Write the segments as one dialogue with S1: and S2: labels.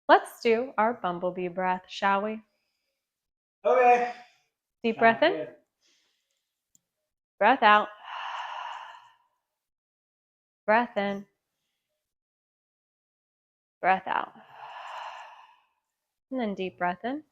S1: Let's do our bumblebee breath, shall we?
S2: Okay.
S1: Deep breath in, breath out, breath in, breath out. And then deep breath in.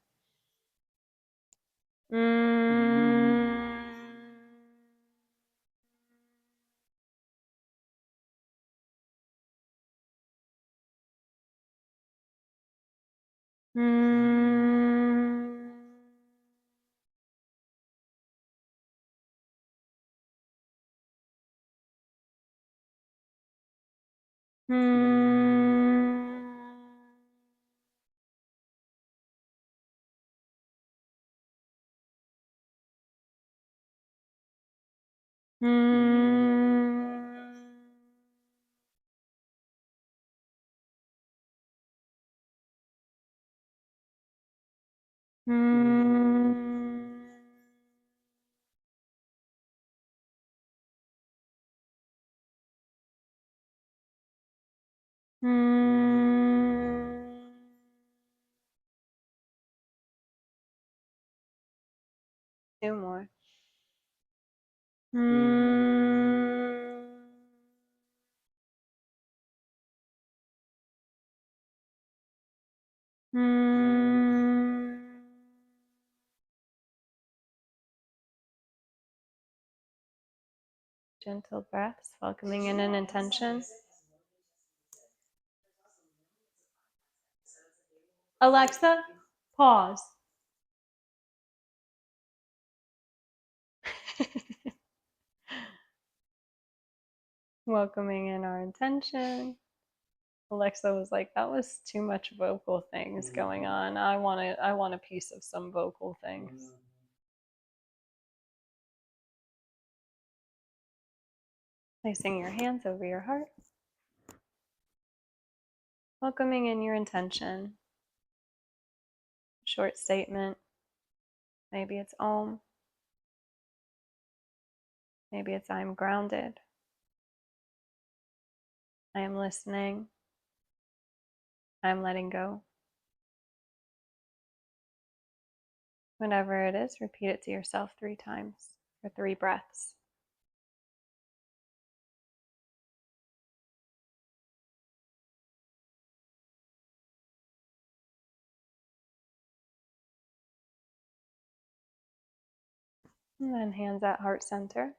S1: Two more. Gentle breaths, welcoming in an intention. Alexa, pause. Welcoming in our intention. Alexa was like, that was too much vocal things going on. I want a piece of some vocal things. Placing your hands over your heart. Welcoming in your intention. Short statement. Maybe it's Om. Maybe it's I'm grounded. I am listening. I'm letting go. Whatever it is, repeat it to yourself 3 times for 3 breaths. And then hands at heart center.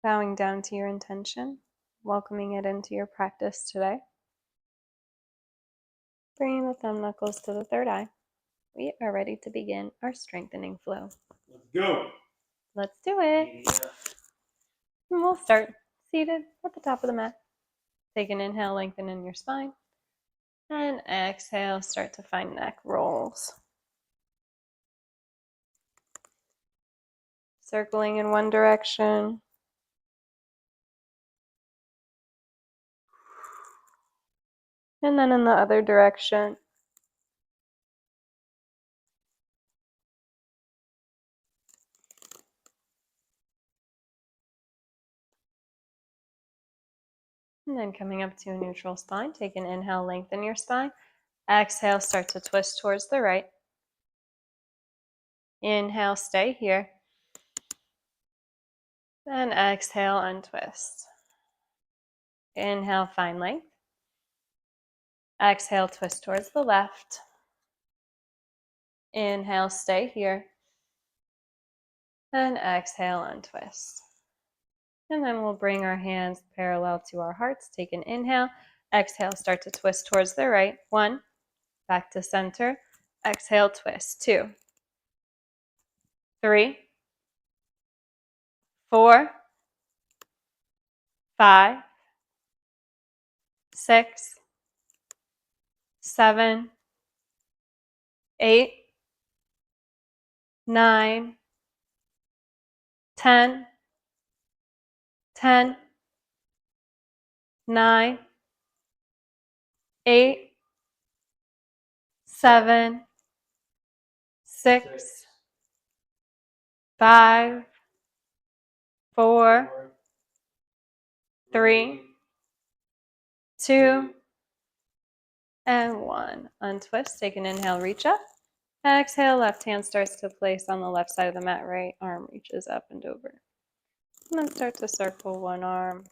S1: Bowing down to your intention, welcoming it into your practice today. Bringing the thumb knuckles to the third eye. We are ready to begin our strengthening flow.
S2: Let's go.
S1: Let's do it. Yeah. And we'll start seated at the top of the mat. Take an inhale, lengthen in your spine. And exhale, start to find neck rolls. Circling in one direction. And then in the other direction. And then coming up to a neutral spine, take an inhale, lengthen your spine. Exhale, start to twist towards the right. Inhale, stay here. Then exhale, untwist. Inhale, find length. Exhale, twist towards the left. Inhale, stay here. Then exhale, untwist. And then we'll bring our hands parallel to our hearts. Take an inhale. Exhale, start to twist towards the right. 1, back to center. Exhale, twist. 2, 3, 4, 5, 6, 7, 8, 9, 10, 10, 9, 8, 7, 6, 5, 4, 3, 2, And 1. Untwist. Take an inhale, reach up. Exhale, left hand starts to place on the left side of the mat, right arm reaches up and over. And then start to circle one arm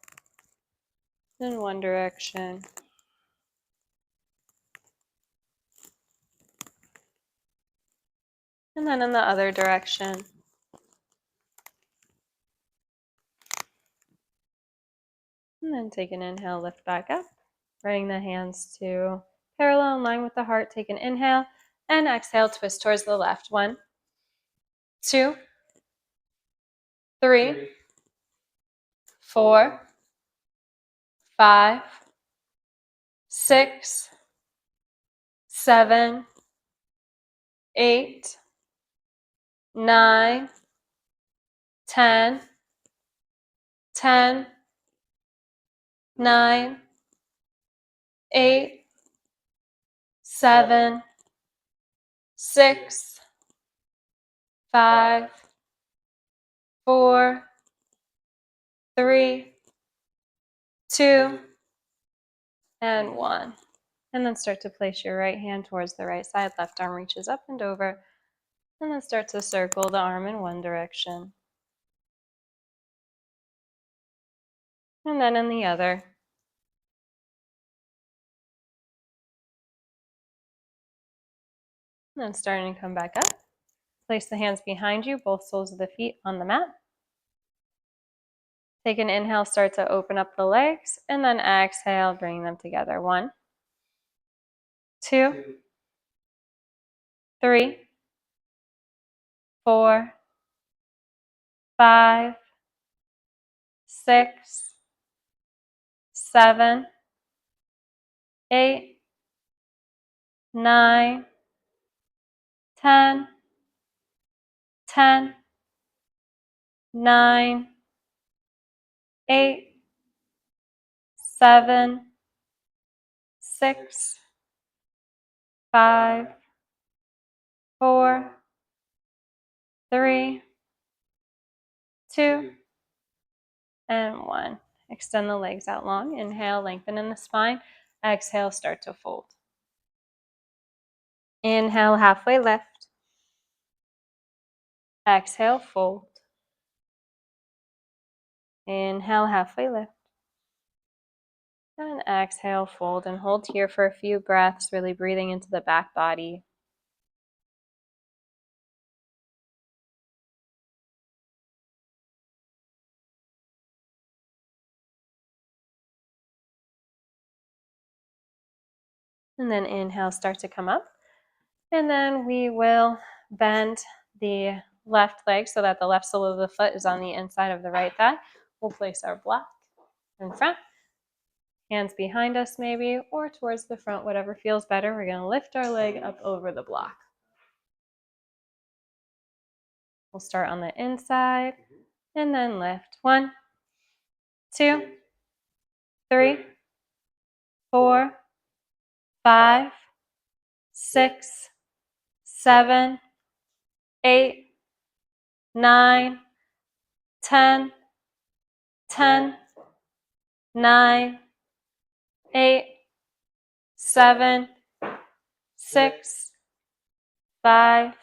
S1: in one direction. And then in the other direction. And then take an inhale, lift back up. Bring the hands to parallel in line with the heart. Take an inhale and exhale, twist towards the left. 1, 2, 3, 4, 5, 6, 7, 8, 9, 10, 10, 9, 8, 7, 6, 5, 4, 3, 2, and 1. And then start to place your right hand towards the right side. Left arm reaches up and over. And then start to circle the arm in one direction. And then in the other. And then starting to come back up. Place the hands behind you, both soles of the feet on the mat. Take an inhale, start to open up the legs, and then exhale, bring them together. 1, 2, 3, 4, 5, 6, 7, 8, 9, 10, 10, 9, 8, 7, 6, 5, 4, 3, 2, and 1. Extend the legs out long. Inhale, lengthen in the spine. Exhale, start to fold. Inhale, halfway lift. Exhale, fold. Inhale, halfway lift. And exhale, fold, and hold here for a few breaths, really breathing into the back body. And then inhale, start to come up. And then we will bend the left leg so that the left sole of the foot is on the inside of the right thigh. We'll place our block in front, hands behind us maybe, or towards the front, whatever feels better. We're going to lift our leg up over the block. We'll start on the inside and then lift. 1, 2, 3, 4, 5, 6, 7, 8, 9, 10, 10, 9, 8, 7, 6, 5,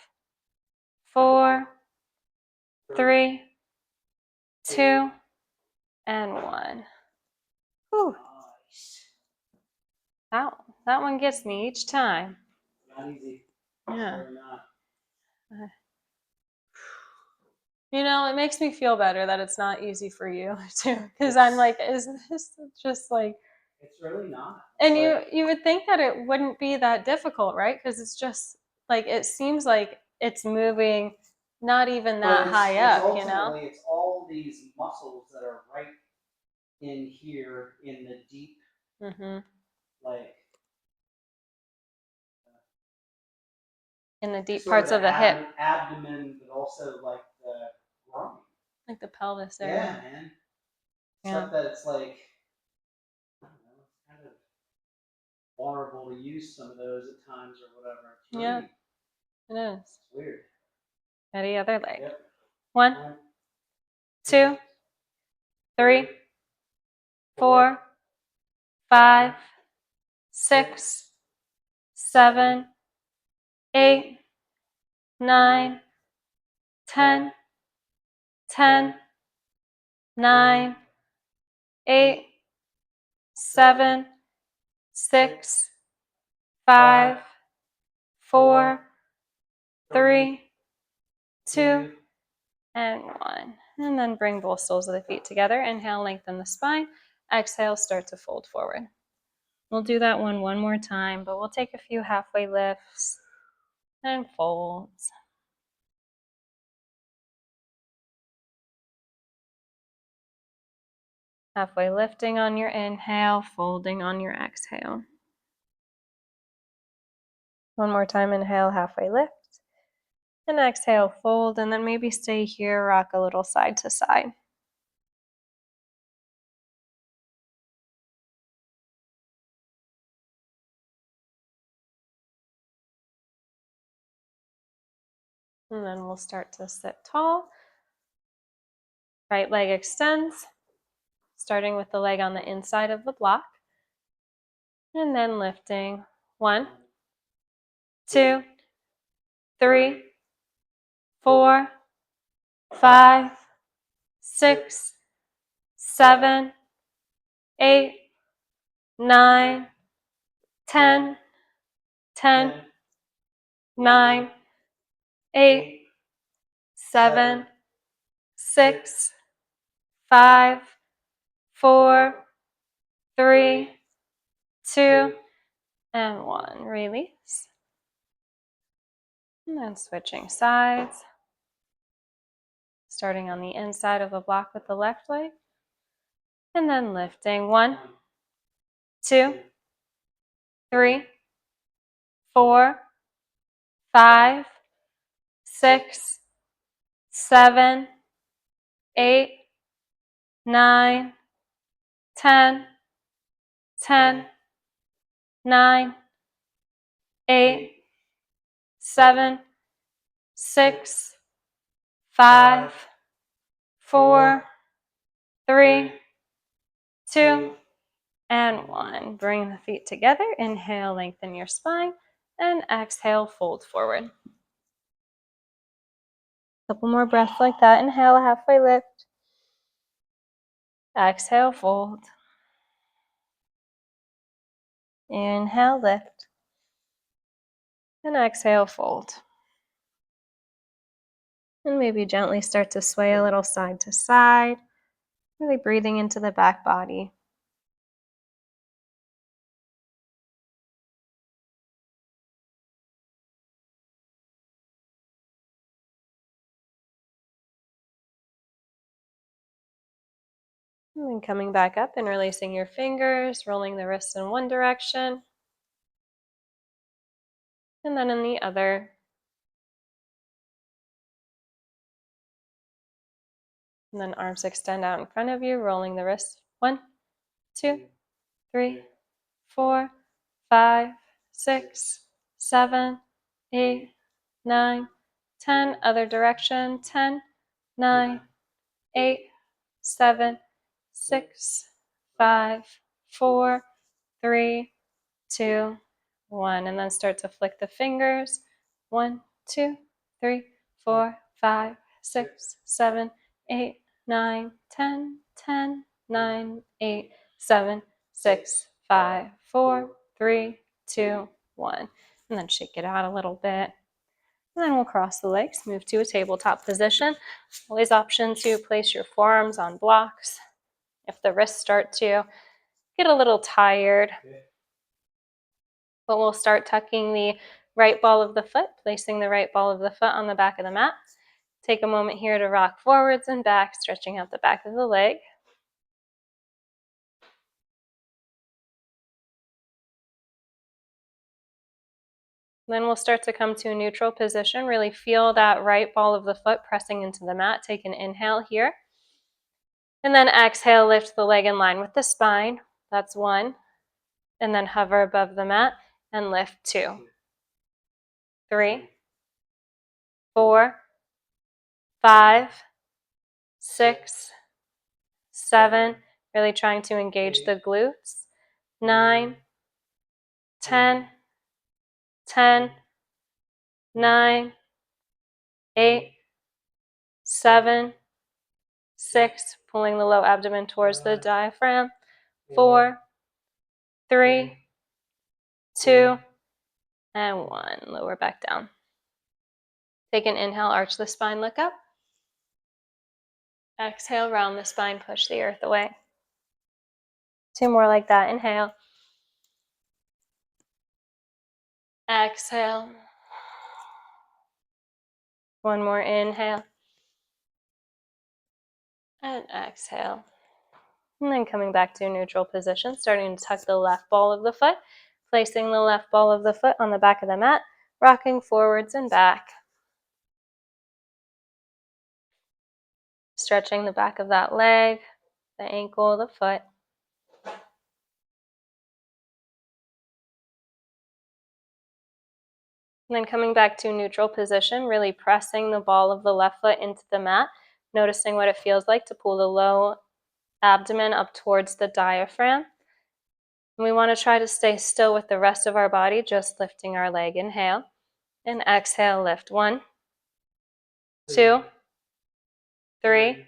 S1: 4, 3, 2, and 1. Whew. That one gets me each time.
S2: Not easy.
S1: Yeah.
S2: Or not.
S1: You know, it makes me feel better that it's not easy for you too, because I'm like, is this just like?
S2: It's really not.
S1: And you would think that it wouldn't be that difficult, right? Because it's just like it seems like it's moving, not even that high up, you know.
S2: It's all these muscles that are right in here in the deep, like
S1: in the deep parts of the hip,
S2: abdomen, but also like the groin,
S1: like the pelvis area.
S2: Yeah, man. Except that it's like, I don't know, it's kind of vulnerable to use some of those at times or whatever. It's really,
S1: it is.
S2: It's weird.
S1: Ready, other leg.
S2: Yep.
S1: 1, 2, 3, 4, 5, 6, 7, 8, 9, 10, 10, 9, 8, 7, 6, 5, 4, 3, 2, and 1. And then bring both soles of the feet together. Inhale, lengthen the spine. Exhale, start to fold forward. We'll do that one more time, but we'll take a few halfway lifts and folds. Halfway lifting on your inhale, folding on your exhale. One more time, inhale, halfway lift. And exhale, fold, and then maybe stay here, rock a little side to side. And then we'll start to sit tall. Right leg extends, starting with the leg on the inside of the block. And then lifting. 1, 2, 3, 4, 5, 6, 7, 8, 9, 10, 10, 9, 8, 7, 6, 5, 4, 3, 2, and 1. Release. And then switching sides. Starting on the inside of the block with the left leg. And then lifting. 1, 2, 3, 4, 5, 6, 7, 8, 9, 10, 10, 9, 8, 7, 6, 5, 4, 3, 2, and 1. Bring the feet together. Inhale, lengthen your spine, and exhale, fold forward. Couple more breaths like that. Inhale, halfway lift. Exhale, fold. Inhale, lift. And exhale, fold. And maybe gently start to sway a little side to side, really breathing into the back body. And then coming back up and releasing your fingers, rolling the wrists in one direction, and then in the other. And then arms extend out in front of you, rolling the wrists. 1, 2, 3, 4, 5, 6, 7, 8, 9, 10. Other direction. 10, 9, 8, 7, 6, 5, 4, 3, 2, 1. And then start to flick the fingers. 1, 2, 3, 4, 5, 6, 7, 8, 9, 10, 10, 9, 8, 7, 6, 5, 4, 3, 2, 1. And then shake it out a little bit. And then we'll cross the legs, move to a tabletop position. Always option to place your forearms on blocks. If the wrists start to get a little tired, but we'll start tucking the right ball of the foot, placing the right ball of the foot on the back of the mat. Take a moment here to rock forwards and back, stretching out the back of the leg. Then we'll start to come to a neutral position. Really feel that right ball of the foot pressing into the mat. Take an inhale here. And then exhale, lift the leg in line with the spine. That's 1. And then hover above the mat and lift 2, 3, 4, 5, 6, 7. Really trying to engage the glutes. 9, 10, 10, 9, 8, 7, 6, pulling the low abdomen towards the diaphragm, 4, 3, 2, and 1. Lower back down. Take an inhale, arch the spine, look up. Exhale, round the spine, push the earth away. 2 more like that. Inhale. Exhale. 1 more inhale. And exhale. And then coming back to a neutral position, starting to tuck the left ball of the foot, placing the left ball of the foot on the back of the mat, rocking forwards and back. Stretching the back of that leg, the ankle, the foot. And then coming back to neutral position, really pressing the ball of the left foot into the mat, noticing what it feels like to pull the low abdomen up towards the diaphragm. And we want to try to stay still with the rest of our body, just lifting our leg. Inhale and exhale, lift. 1, 2, 3,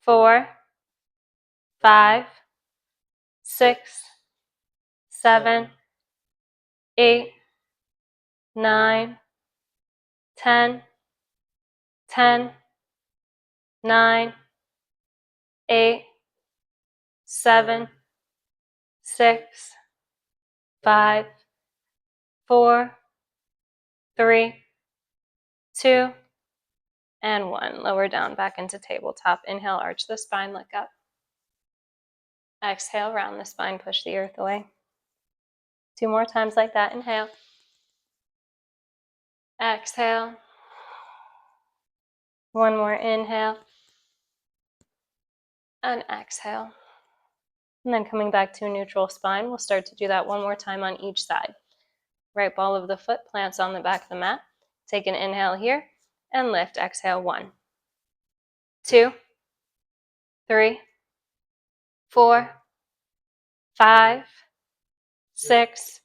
S1: 4, 5, 6, 7, 8, 9, 10, 10, 9, 8, 7, 6, 5, 4, 3, 2, and 1. Lower down back into tabletop. Inhale, arch the spine, look up. Exhale, round the spine, push the earth away. 2 more times like that. Inhale. Exhale. 1 more inhale. And exhale. And then coming back to a neutral spine, we'll start to do that 1 more time on each side. Right ball of the foot plants on the back of the mat. Take an inhale here and lift. Exhale. 1, 2, 3, 4, 5, 6,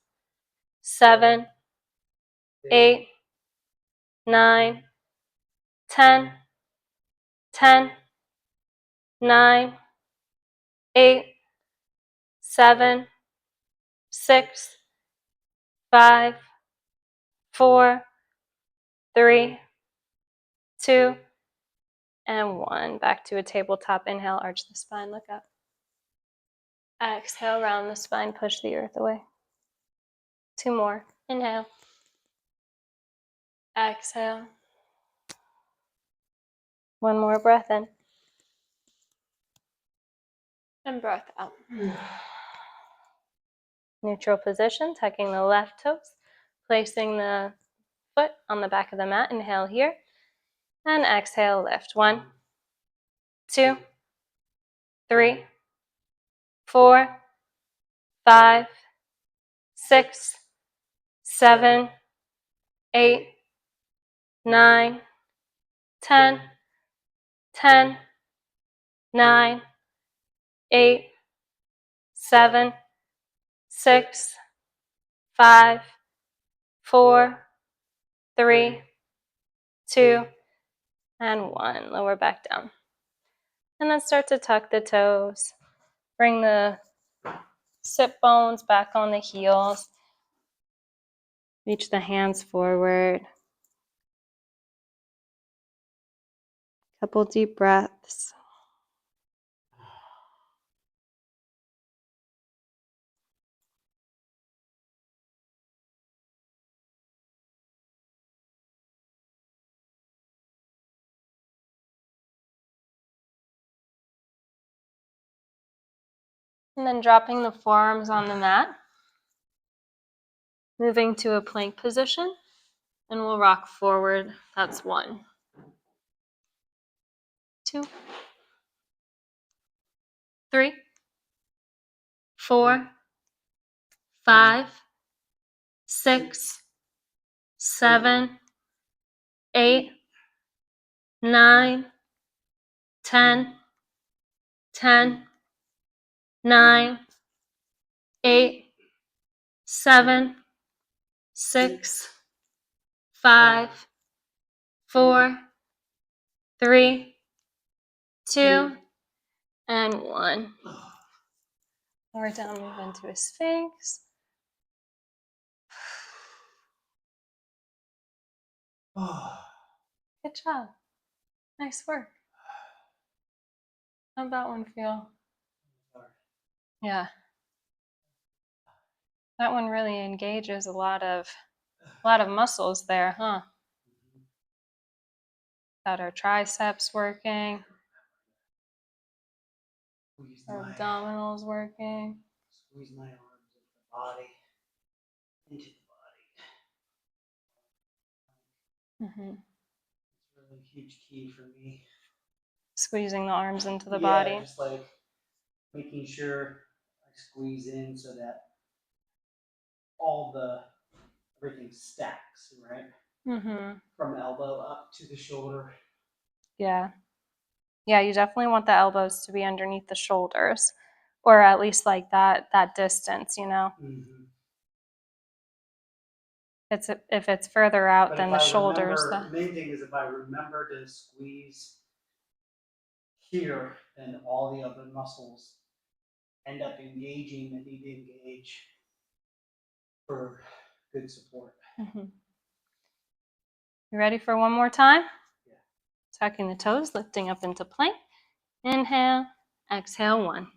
S1: 7, 8, 9, 10, 10, 9, 8, 7, 6, 5, 4, 3, 2, and 1. Back to a tabletop. Inhale, arch the spine, look up. Exhale, round the spine, push the earth away. 2 more. Inhale. Exhale. 1 more breath in. And breath out. Neutral position, tucking the left toes, placing the foot on the back of the mat. Inhale here. And exhale, lift. 1, 2, 3, 4, 5, 6, 7, 8, 9, 10, 10, 9, 8, 7, 6, 5, 4, 3, 2, and 1. Lower back down. And then start to tuck the toes. Bring the sit bones back on the heels. Reach the hands forward. Couple deep breaths. And then dropping the forearms on the mat. Moving to a plank position. And we'll rock forward. That's 1, 2, 3, 4, 5, 6, 7, 8, 9, 10, 10, 9, 8, 7, 6, 5, 4, 3, 2, and 1. Lower down, move into a sphinx. Good job. Nice work. How'd that one feel? Yeah. That one really engages a lot of muscles there, huh? Got our triceps working, our abdominals working.
S2: Squeeze my arms into the body.
S1: Mm-hmm.
S2: It's really a huge key for me.
S1: Squeezing the arms into the body.
S2: Just like making sure I squeeze in so that everything stacks, right?
S1: Mm-hmm.
S2: From elbow up to the shoulder.
S1: Yeah. Yeah, you definitely want the elbows to be underneath the shoulders, or at least like that distance, you know.
S2: Mm-hmm.
S1: If it's further out
S2: But
S1: than
S2: if
S1: the
S2: I
S1: shoulders.
S2: remember, the main thing is if I remember to squeeze here, then all the other muscles end up engaging that need to engage for good support.
S1: Mm-hmm. You ready for one more time?
S2: Yeah.
S1: Tucking the toes, lifting up into plank. Inhale, exhale, 1,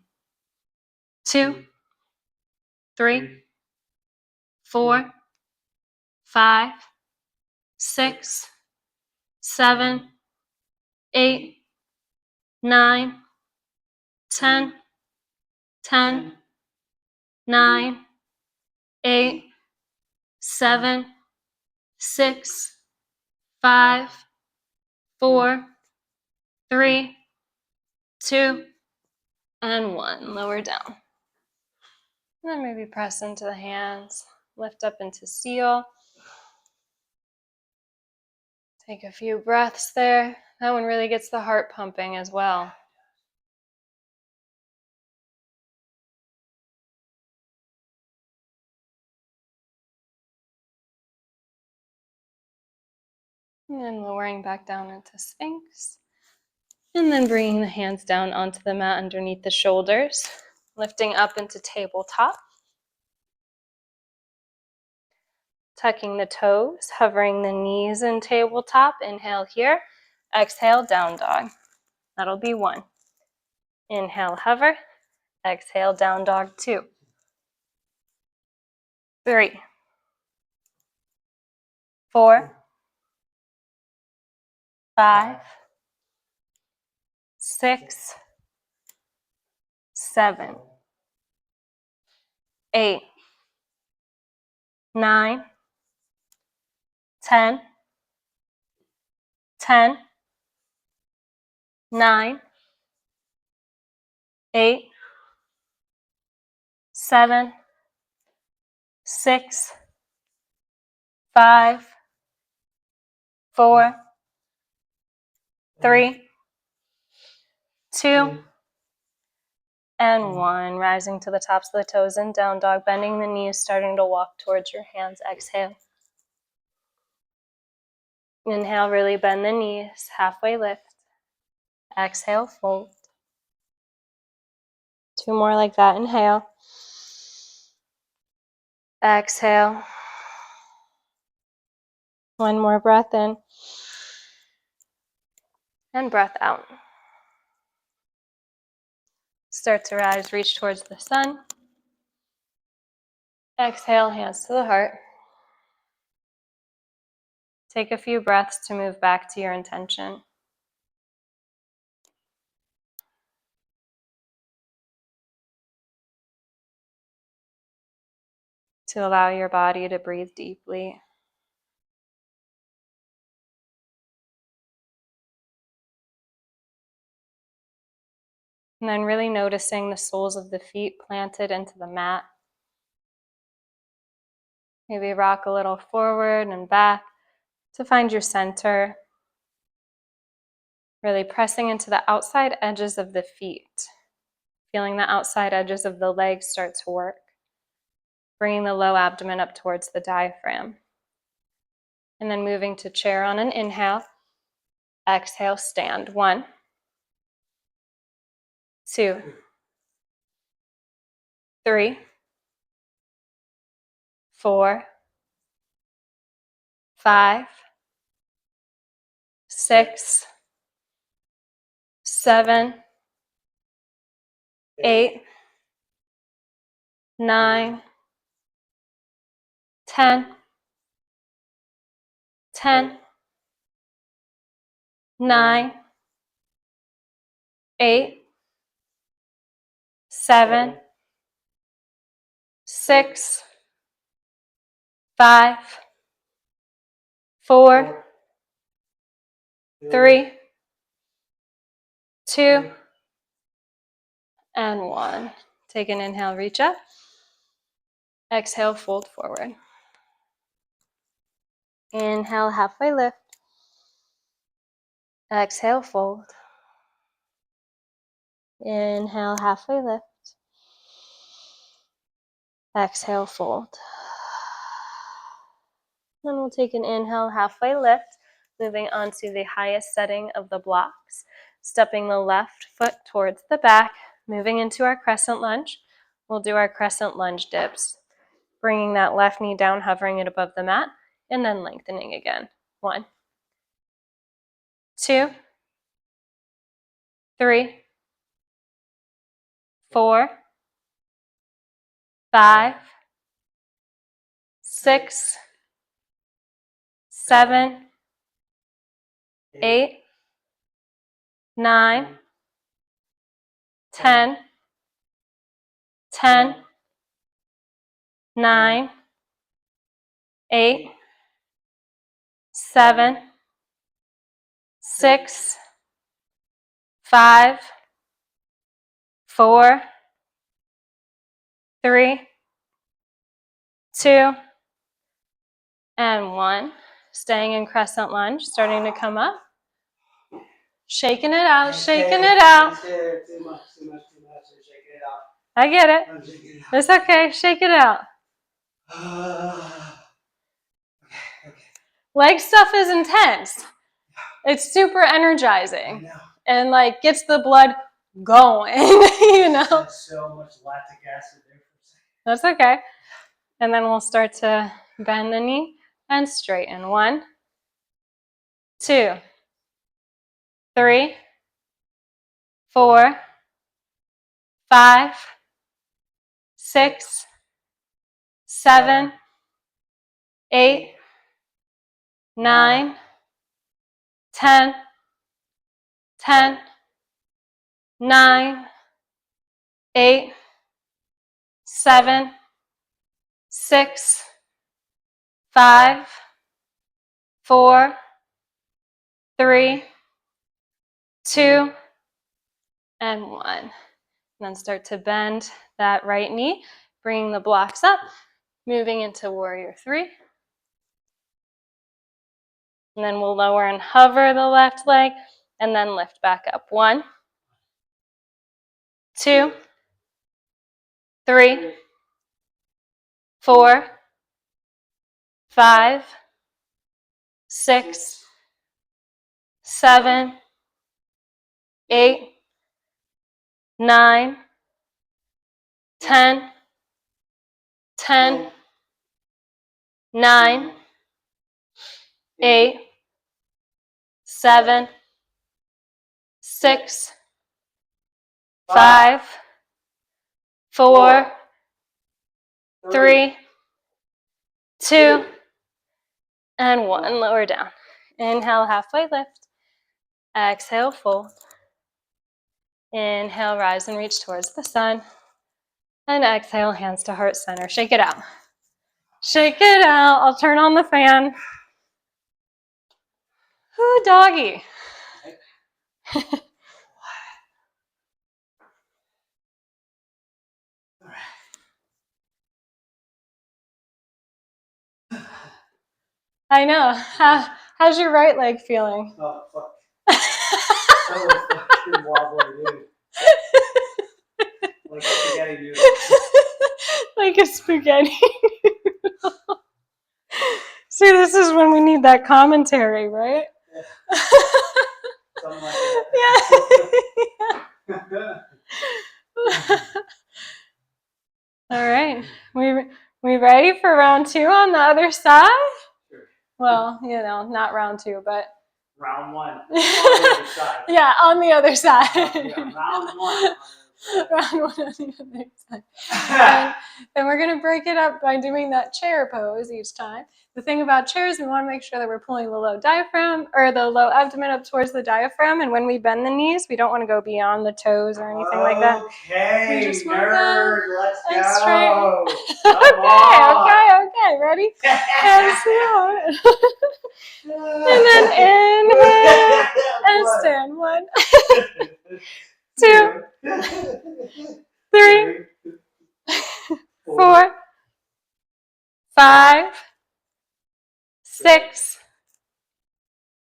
S1: 2, 3, 4, 5, 6, 7, 8, 9, 10, 10, 9, 8, 7, 6, 5, 4, 3, 2, and 1. Lower down. And then maybe press into the hands. Lift up into seal. Take a few breaths there. That one really gets the heart pumping as well. And then lowering back down into Sphinx. And then bringing the hands down onto the mat underneath the shoulders. Lifting up into tabletop. Tucking the toes, hovering the knees in tabletop. Inhale here. Exhale, down dog. That'll be 1. Inhale, hover. Exhale, down dog, 2. 3. 4. 5. 6. 7. 8. 9. 10. 10. 9. 8. 7. 6. 5. 4. 3. 2. And 1. Rising to the tops of the toes in down dog, bending the knees, starting to walk towards your hands. Exhale. Inhale, really bend the knees, halfway lift. Exhale, fold. 2 more like that. Inhale. Exhale. 1 more breath in. And breath out. Start to rise, reach towards the sun. Exhale, hands to the heart. Take a few breaths to move back to your intention. To allow your body to breathe deeply. And then really noticing the soles of the feet planted into the mat. Maybe rock a little forward and back to find your center. Really pressing into the outside edges of the feet. Feeling the outside edges of the legs start to work. bringing the low abdomen up towards the diaphragm. And then moving to chair on an inhale. Exhale, stand. 1, 2, 3, 4, 5, 6, 7, 8, 9, 10, 10, 9, 8, 7, 6, 5, 4, 3, 2, and 1. Take an inhale, reach up. Exhale, fold forward. Inhale, halfway lift. Exhale, fold. Inhale, halfway lift. Exhale, fold. Then we'll take an inhale, halfway lift, moving onto the highest setting of the blocks, stepping the left foot towards the back, moving into our crescent lunge. We'll do our crescent lunge dips, bringing that left knee down, hovering it above the mat, and then lengthening again. 1, 2, 3, 4, 5, 6, 7, 8, 9, 10, 10, 9, 8, 7, 6, 5, 4, 3, 2, and 1. Staying in crescent lunge, starting to come up. Shaking it out, shaking it out.
S2: Too much. You're shaking it out.
S1: I get it.
S2: I'm shaking it out.
S1: It's okay, shake it out.
S2: Okay.
S1: Leg stuff is intense. It's super energizing. And like gets the blood going, you know?
S2: There's so much lactic acid there for a second.
S1: That's okay. And then we'll start to bend the knee and straighten. 1, 2, 3, 4, 5, 6, 7, 8, 9, 10, 10, 9, 8, 7, 6, 5, 4, 3, 2, and 1. And then start to bend that right knee, bringing the blocks up, moving into warrior 3. And then we'll lower and hover the left leg, and then lift back up. 1, 2, 3, 4, 5, 6, 7, 8, 9, 10, 10, 9, 8, 7, 6, 5, 4, 3, 2, and 1. Lower down. Inhale, halfway lift. Exhale, fold. Inhale, rise and reach towards the sun. And exhale, hands to heart center. Shake it out. Shake it out. I'll turn on the fan. Ooh, doggy. I know. How's your right leg feeling?
S2: Oh, fuck. That was fucking wobbly, dude. Like spaghetti noodle.
S1: Like a spaghetti noodle. See, this is when we need that commentary, right?
S2: Something like that.
S1: Yeah. All right. We ready for round 2 on the other side?
S2: Sure.
S1: Well, not round 2, but
S2: Round 1 on the other side.
S1: Yeah, on the other side.
S2: Yeah, round 1.
S1: Round 1 on the other side. And we're going to break it up by doing that chair pose each time. The thing about chairs, we want to make sure that we're pulling the low diaphragm or the low abdomen up towards the diaphragm. And when we bend the knees, we don't want to go beyond the toes or anything like that.
S2: Okay,
S1: We just want
S2: nerd, let's
S1: and
S2: go.
S1: straight.
S2: Come on.
S1: Okay, ready? And slow. And then inhale and stand. 1, 2, 3, 4, 5, 6,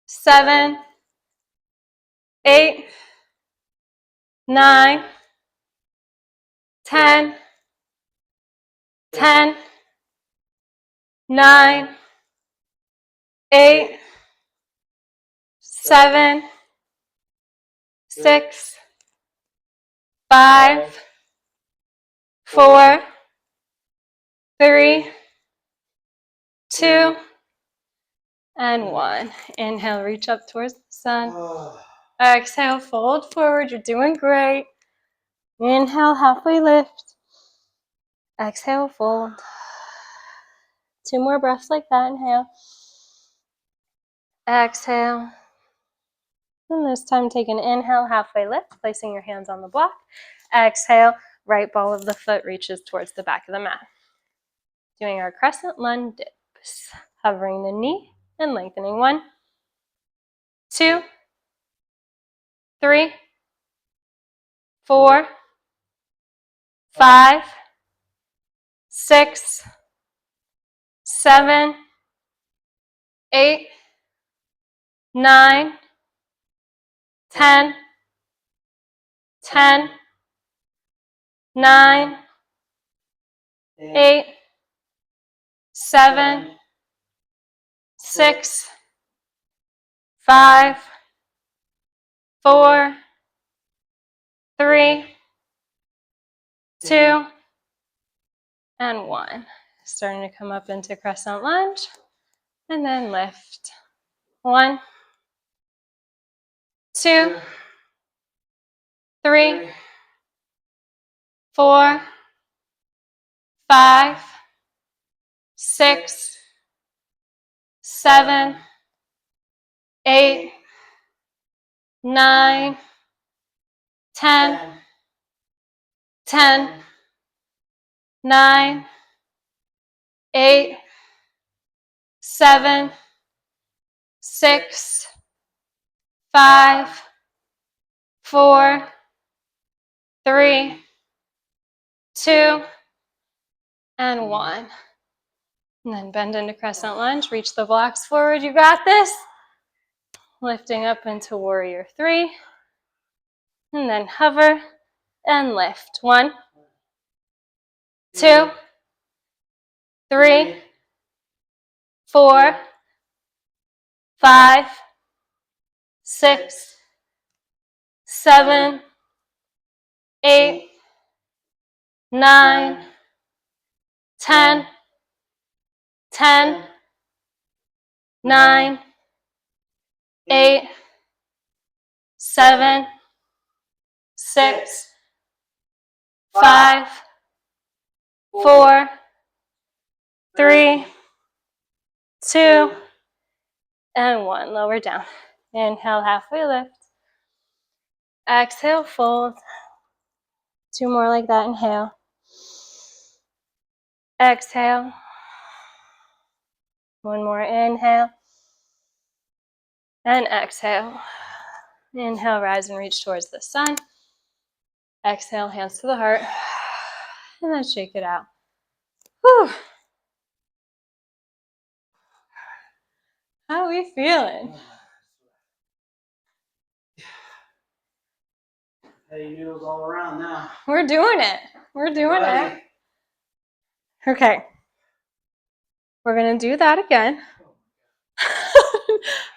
S1: 7, 8, 9, 10, 10, 9, 8, 7, 6, 5, 4, 3, 2, and 1. Inhale, reach up towards the sun. Exhale, fold forward. You're doing great. Inhale, halfway lift. Exhale, fold. 2 more breaths like that. Inhale. Exhale. And this time, take an inhale, halfway lift, placing your hands on the block. Exhale, right ball of the foot reaches towards the back of the mat. Doing our crescent lunge dips. Hovering the knee and lengthening. 1, 2, 3, 4, 5, 6, 7, 8, 9, 10, 10, 9, 8, 7, 6, 5, 4, 3, 2, and 1. Starting to come up into crescent lunge, and then lift. 1, 2, 3, 4, 5, 6, 7, 8, 9, 10, 10, 9, 8, 7, 6, 5, 4, 3, 2, and 1. And then bend into crescent lunge, reach the blocks forward. You got this. Lifting up into warrior 3. And then hover and lift. 1, 2, 3, 4, 5, 6, 7, 8, 9, 10, 10, 9, 8, 7, 6, 5, 4, 3, 2, and 1. Lower down. Inhale, halfway lift. Exhale, fold. 2 more like that. Inhale. Exhale. 1 more. Inhale. And exhale. Inhale, rise and reach towards the sun. Exhale, hands to the heart. And then shake it out. Whew. How are we feeling?
S2: Hey, noodles all around now.
S1: We're doing it. We're doing it. Okay. We're going to do that again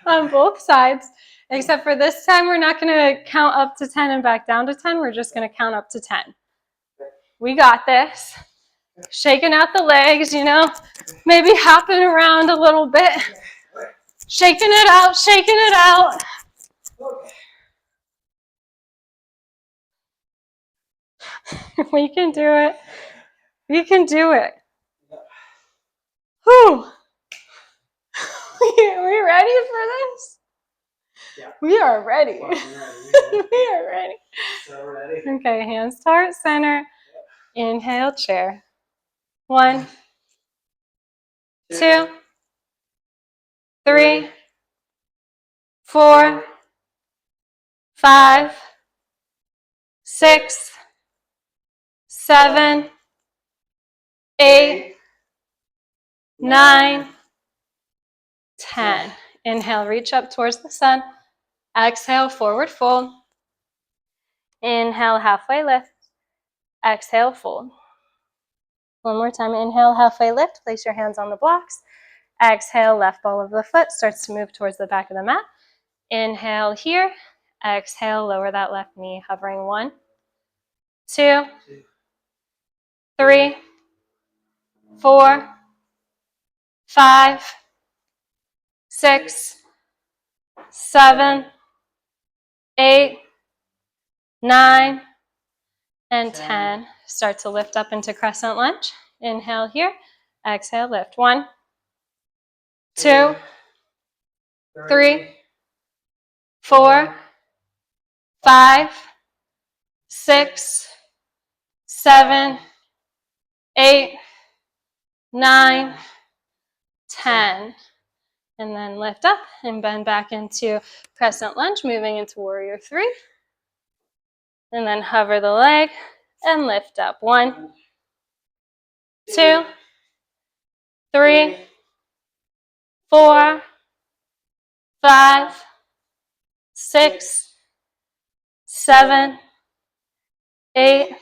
S1: on both sides, except for this time we're not going to count up to 10 and back down to 10. We're just going to count up to 10. We got this. Shaking out the legs, maybe hopping around a little bit. Shaking it out, shaking it out. We can do it. We can do it. Whew. Are we ready for this?
S2: Yeah.
S1: We are ready. We are ready.
S2: So ready.
S1: Okay, hands to heart center. Inhale, chair. 1, 2, 3, 4, 5, 6, 7, 8, 9, 10. Inhale, reach up towards the sun. Exhale, forward fold. Inhale, halfway lift. Exhale, fold. One more time. Inhale, halfway lift. Place your hands on the blocks. Exhale, left ball of the foot starts to move towards the back of the mat. Inhale here. Exhale, lower that left knee, hovering 1, 2, 3, 4, 5, 6, 7, 8, 9, and 10. Start to lift up into crescent lunge. Inhale here. Exhale, lift. 1, 2, 3, 4, 5, 6, 7, 8, 9, 10. And then lift up and bend back into crescent lunge, moving into warrior 3. And then hover the leg and lift up. 1, 2, 3, 4, 5, 6, 7, 8,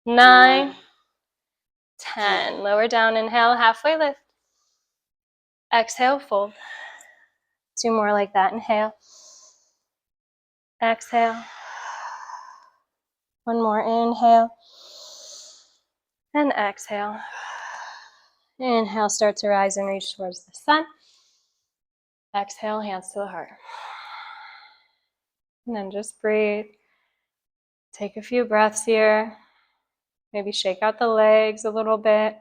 S1: 9, 10. Lower down, inhale, halfway lift. Exhale, fold. 2 more like that. Inhale. Exhale. 1 more. Inhale. And exhale. Inhale, start to rise and reach towards the sun. Exhale, hands to the heart. And then just breathe. Take a few breaths here. Maybe shake out the legs a little bit.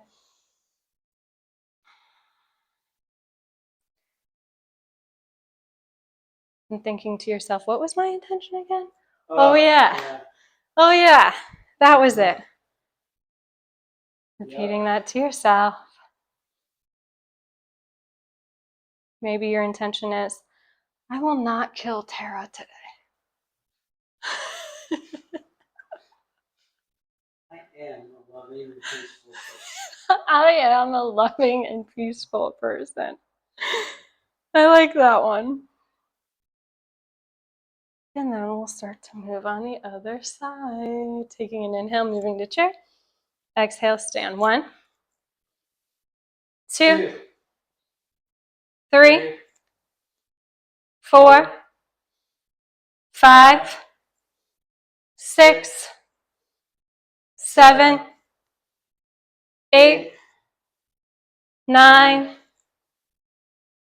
S1: And thinking to yourself, what was my intention again? Oh yeah. Oh yeah. That was it. Repeating that to yourself. Maybe your intention is, I will not kill Tara today.
S2: I am a loving and peaceful person.
S1: I am a loving and peaceful person. I like that one. And then we'll start to move on the other side. Taking an inhale, moving to chair. Exhale, stand. 1, 2, 3, 4, 5, 6, 7, 8, 9,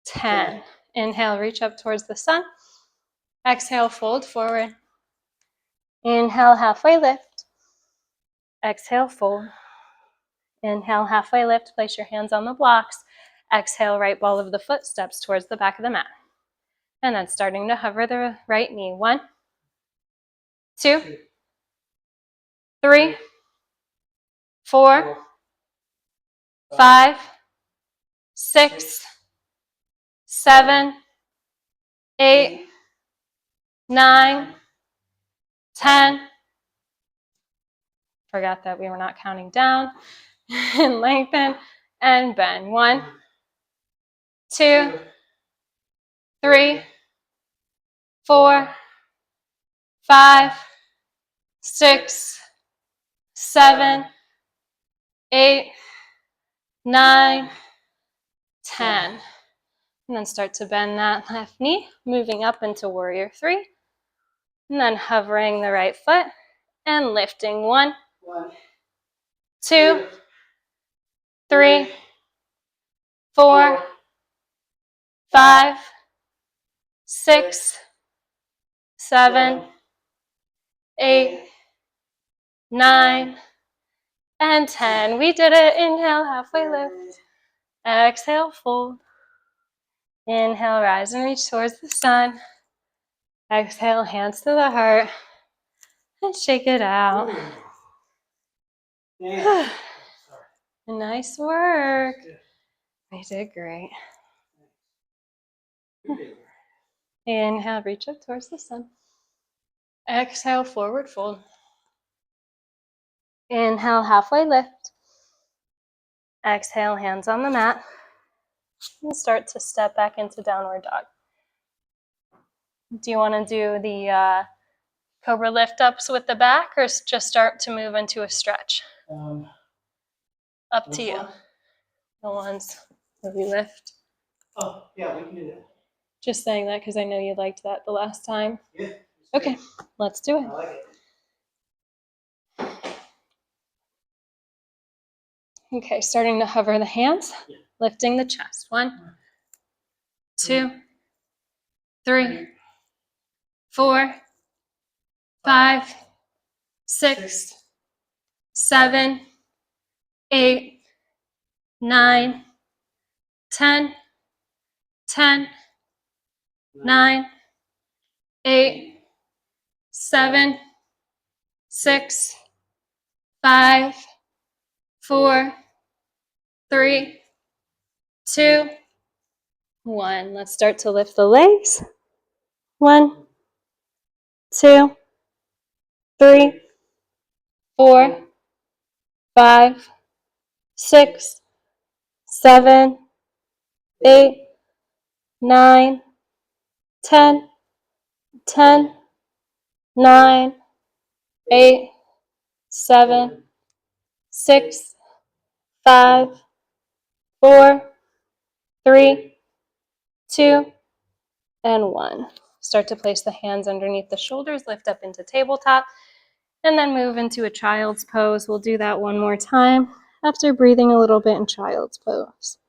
S1: 10. Inhale, reach up towards the sun. Exhale, fold forward. Inhale, halfway lift. Exhale, fold. Inhale, halfway lift. Place your hands on the blocks. Exhale, right ball of the foot steps towards the back of the mat. And then starting to hover the right knee. 1, 2, 3, 4, 5, 6, 7, 8, 9, 10. Forgot that we were not counting down. And lengthen and bend. 1, 2, 3, 4, 5, 6, 7, 8, 9, 10. And then start to bend that left knee, moving up into warrior 3. And then hovering the right foot and lifting 1, 2, 3, 4, 5, 6, 7, 8, 9, and 10. We did it. Inhale, halfway lift. Exhale, fold. Inhale, rise and reach towards the sun. Exhale, hands to the heart. And shake it out. Nice work. You did great. Inhale, reach up towards the sun. Exhale, forward fold. Inhale, halfway lift. Exhale, hands on the mat. And start to step back into downward dog. Do you want to do the cobra lift ups with the back, or just start to move into a stretch? Up to you. The ones where we lift.
S2: Oh, yeah, we can do that.
S1: Just saying that because I know you liked that the last time.
S2: Yeah.
S1: Okay, let's do it.
S2: I like it.
S1: Okay, starting to hover the hands, lifting the chest. 1, 2, 3, 4, 5, 6, 7, 8, 9, 10, 10, 9, 8, 7, 6, 5, 4, 3, 2, 1. Let's start to lift the legs. 1, 2, 3, 4, 5, 6, 7, 8, 9, 10, 10, 9, 8, 7, 6, 5, 4, 3, 2, and 1. Start to place the hands underneath the shoulders, lift up into tabletop, and then move into a child's pose. We'll do that one more time after breathing a little bit in child's pose.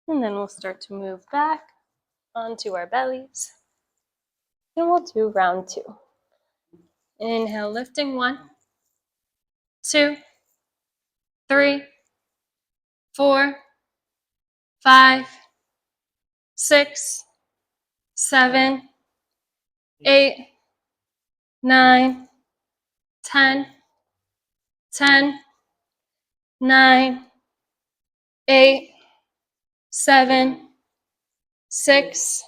S1: And then we'll start to move back onto our bellies. And we'll do round 2. Inhale, lifting 1, 2, 3, 4, 5, 6, 7, 8, 9, 10, 10, 9, 8, 7, 6,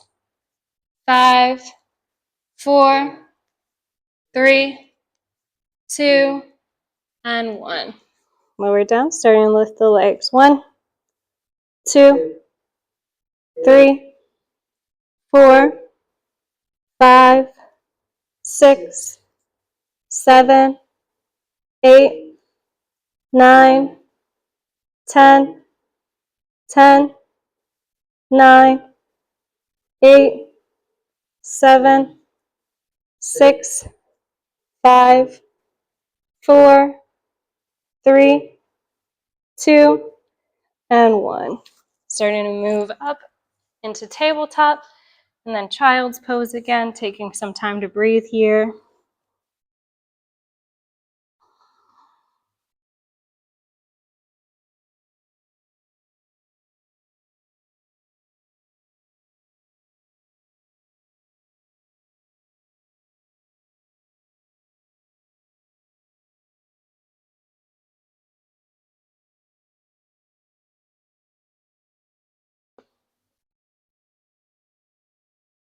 S1: 5, 4, 3, 2, and 1. Lower down, starting to lift the legs. 1, 2, 3, 4, 5, 6, 7, 8, 9, 10, 10, 9, 8, 7, 6, 5, 4, 3, 2, and 1. Starting to move up into tabletop and then child's pose again, taking some time to breathe here.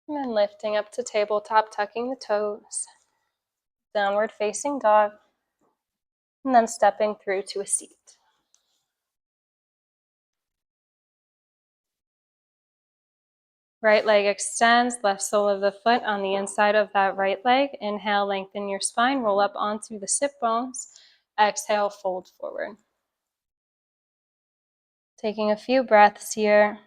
S1: And then lifting up to tabletop, tucking the toes. Downward facing dog. And then stepping through to a seat. Right leg extends, left sole of the foot on the inside of that right leg. Inhale, lengthen your spine, roll up onto the sit bones. Exhale, fold forward. Taking a few breaths here.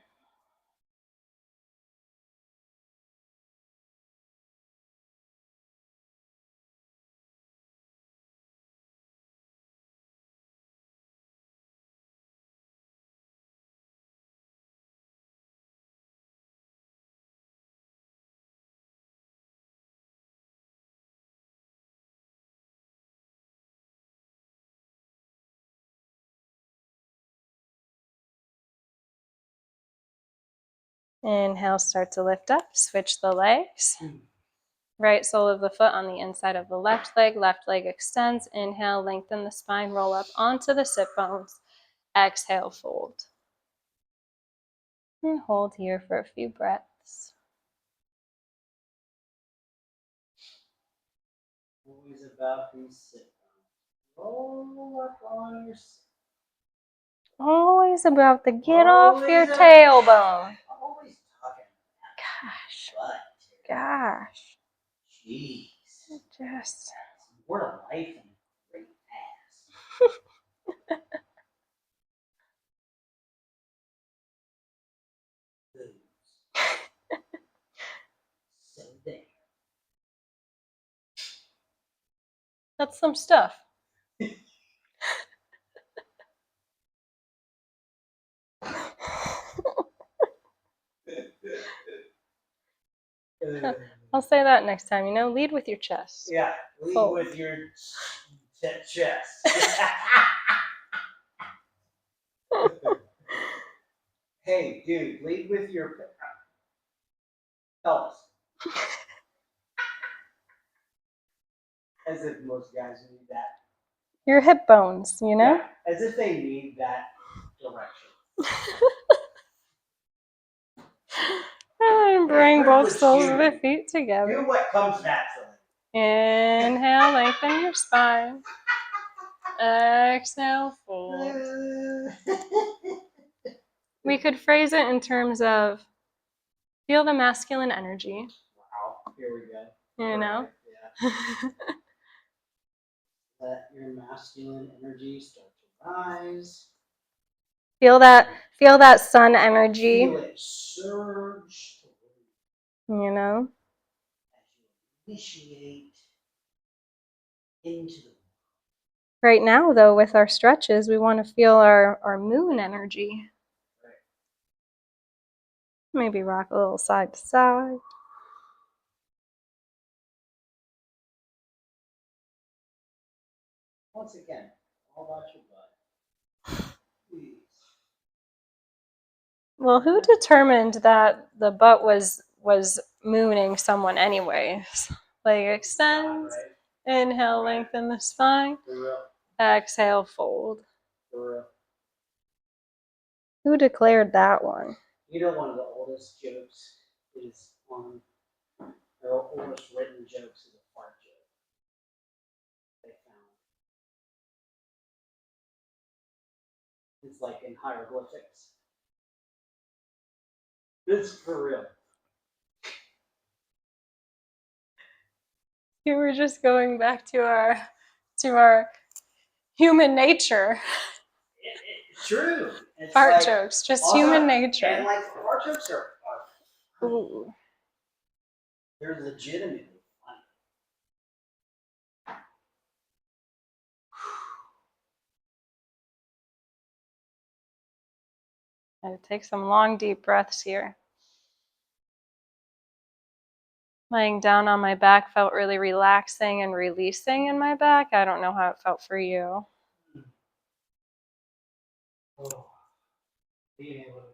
S1: Inhale, start to lift up, switch the legs. Right sole of the foot on the inside of the left leg extends. Inhale, lengthen the spine, roll up onto the sit bones. Exhale, fold. And hold here for a few breaths.
S2: Always about these sit bones. Roll up on your sit.
S1: Always about the get off your tailbone.
S2: Always talking.
S1: Gosh.
S2: But
S1: Gosh.
S2: jeez.
S1: Just.
S2: What a life and a great past. So there.
S1: That's some stuff. I'll say that next time, lead with your chest.
S2: Yeah, lead with your chest. Hey, dude, lead with your pelvis. As if most guys need that.
S1: Your hip bones,
S2: Yeah, as if they need that direction.
S1: And bring both soles of the feet together.
S2: Do what comes naturally.
S1: Inhale, lengthen your spine. Exhale, fold. We could phrase it in terms of feel the masculine energy.
S2: Wow, here we go.
S1: Yeah.
S2: Let your masculine energy start to rise.
S1: Feel that sun energy.
S2: Feel it surge.
S1: As you
S2: initiate into the.
S1: Right now, though, with our stretches, we want to feel our moon energy.
S2: Right.
S1: Maybe rock a little side to side.
S2: Once again, all about your butt. Please.
S1: Well, who determined that the butt was mooning someone anyways? Leg extends. Right. Inhale, lengthen the spine. Exhale, fold. Who declared that one?
S2: One of the oldest jokes is on, or oldest written jokes is a fart joke. They found. It's like in hieroglyphics. It's for real.
S1: You were just going back to our human nature.
S2: It's true. It's
S1: fart
S2: like,
S1: jokes, just
S2: also,
S1: human nature.
S2: And like fart jokes are
S1: Ooh.
S2: They're legitimately funny.
S1: Gotta take some long, deep breaths here. Laying down on my back felt really relaxing and releasing in my back. I don't know how it felt for you.
S2: Oh, being able to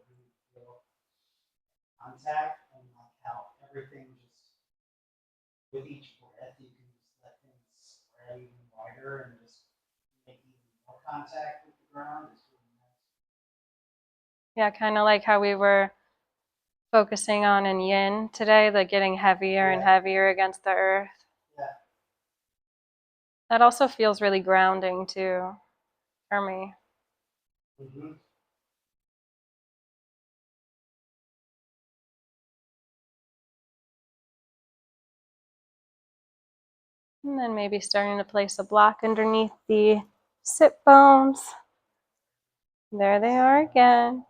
S2: feel contact and like how everything just with each breath you can just let things spread even wider and just make even more contact with the ground. It's really nice.
S1: Yeah, kind of like how we were Focusing on in yin today, like getting heavier and heavier against the earth.
S2: Yeah.
S1: That also feels really grounding too for me.
S2: Mm-hmm.
S1: And then maybe starting to place a block underneath the sit bones. There they are again.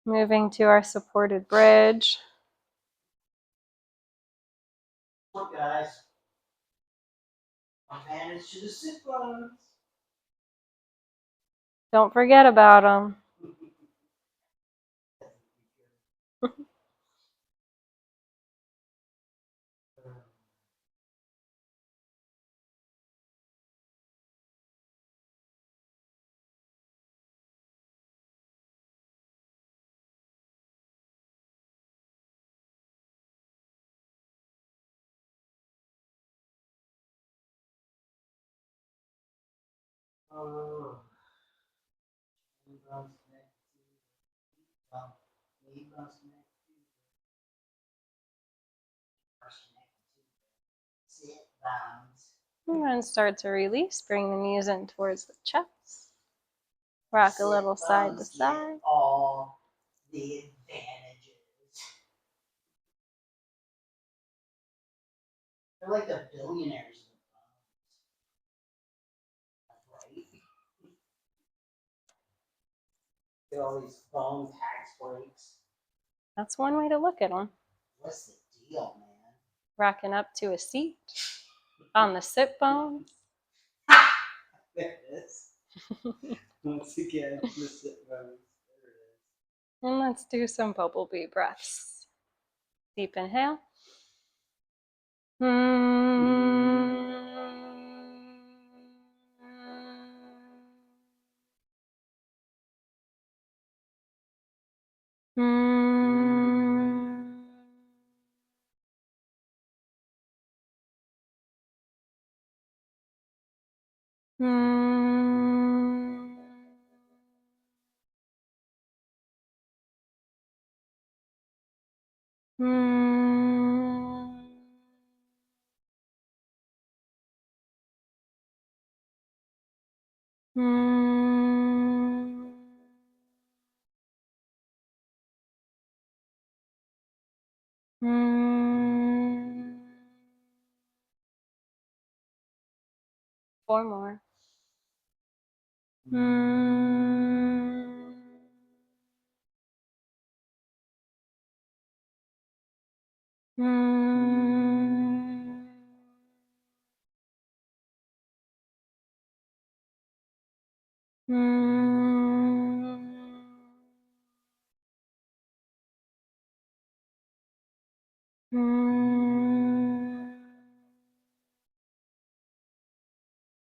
S1: Moving to our supported bridge.
S2: Look, guys. Advantage to the sit bones.
S1: Don't forget about them.
S2: Oh. Sit bones.
S1: And then start to release. Bring the knees in towards the chest. Rock a little side to side.
S2: All the advantages. They're like the billionaires of the bones. Right? Get all these bone tax breaks.
S1: That's one way to look at them.
S2: What's the deal, man?
S1: Rocking up to a seat on the sit bones.
S2: There it is. Once again, the sit bones. There it is.
S1: And let's do some Bumble Bee breaths. Deep inhale. Four more.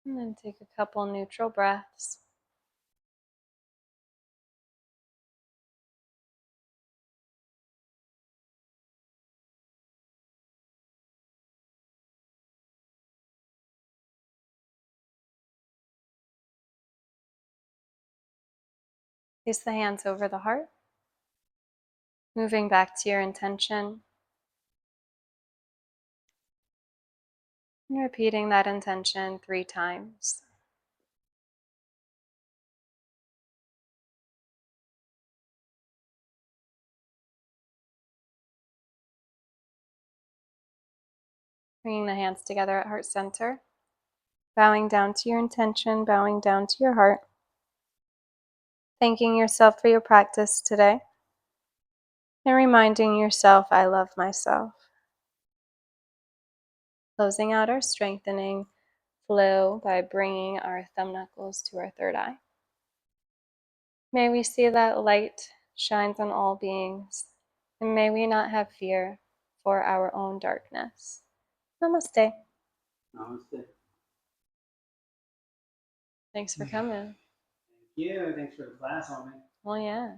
S1: And then take a couple neutral breaths. Place the hands over the heart. Moving back to your intention. And repeating that intention 3 times. Bringing the hands together at heart center. Bowing down to your intention, bowing down to your heart. Thanking yourself for your practice today. And reminding yourself, I love myself. Closing out our strengthening flow by bringing our thumb knuckles to our third eye. May we see that light shines on all beings, and may we not have fear for our own darkness. Namaste.
S2: Namaste.
S1: Thanks for coming.
S2: Thank you. Thanks for the class on me.
S1: Well, yeah.